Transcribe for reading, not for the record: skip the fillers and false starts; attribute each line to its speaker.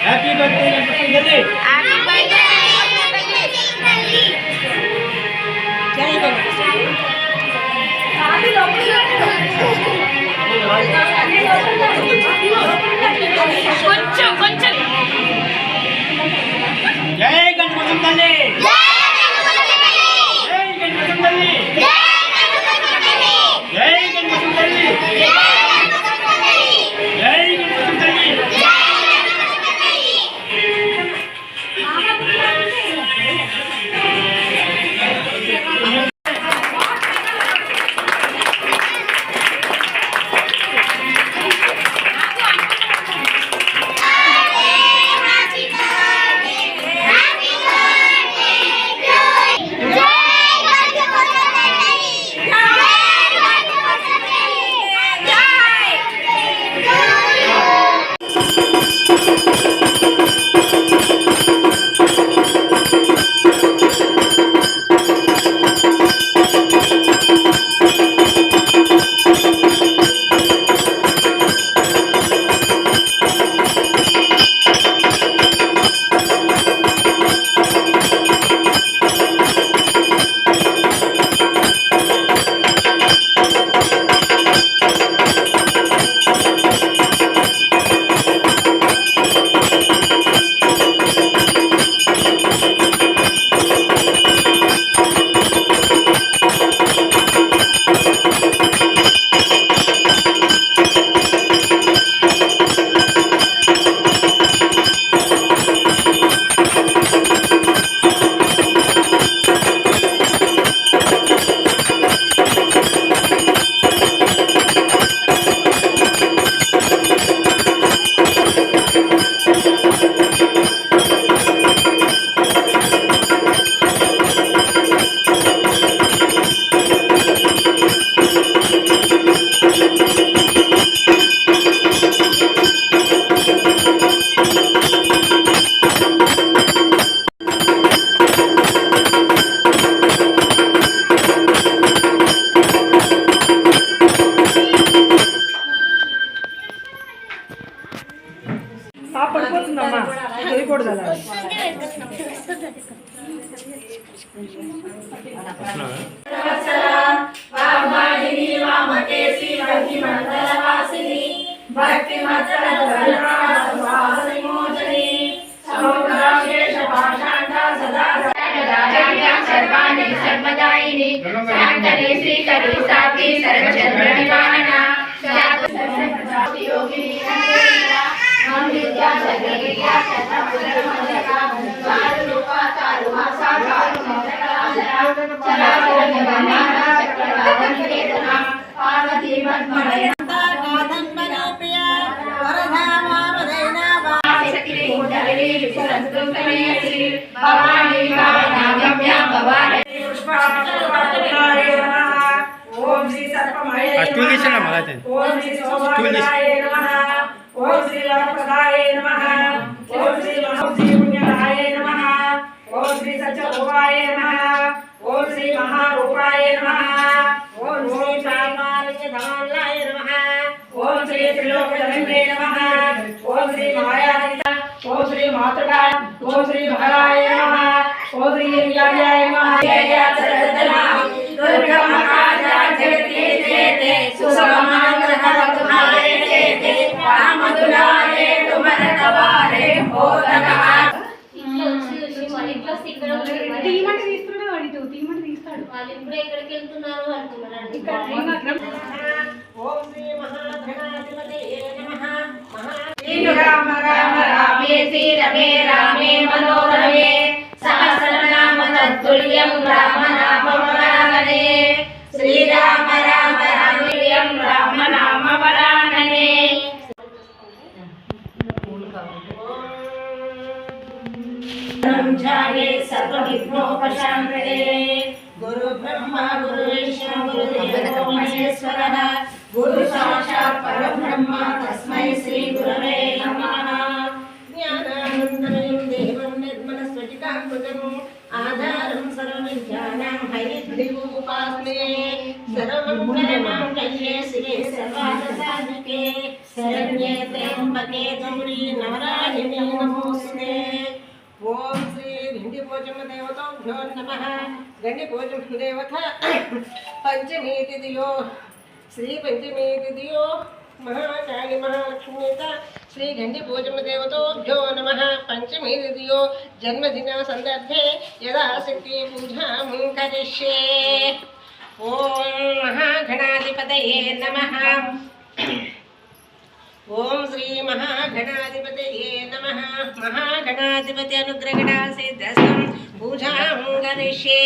Speaker 1: Happy birthday, Gandhi! Happy birthday! కొంచెం జై గణపతి తల్లి జై గణపతి తల్లి జై గణపతి తల్లి జై గణపతి తల్లి
Speaker 2: రామ రామ రామే श्रीरमे रामे मनोरमे सहस्रनाम तत्तुल्यं रामनामवरानने श्रीराम राम रामप्रियं रामनामवरानने जाये सर्वविघ्नोपशान्तये गुरु ब्रह्मा गुरु विष्णु गुरुदेवो महेश्वरः गुरु साक्षात् परब्रह्म तस्मै श्री गुरवे नमः ज्ञानानन्दमयं देवं निर्मलस्फटिकाकृतिम् आधारं सर्वविद्यानां हयग्रीवोपास्महे सर्वमङ्गलमाङ्गल्ये शिवे सर्वार्थसाधिके शरण्ये त्र्यम्बके गौरी नारायणी नमोऽस्तुते ओम श्री गंडीपोचम देवताभ्यो नमः गंडीपोचम देवता पंचमी तिथियो श्री पंचमी तिथियो महाकाली महालक्ष्मीता श्री गंडीपोचम देवताभ्यो नमः पंचमी तिथियो जन्मदिन संदर्भे यथाशक्ति पूजां करिष्ये ओम महागणाधिपतये नमः ओम श्री महागणाधिपतये नमः महागणाधिपति अनुग्रहणा सिद्धस्तं पूजां करिष्ये।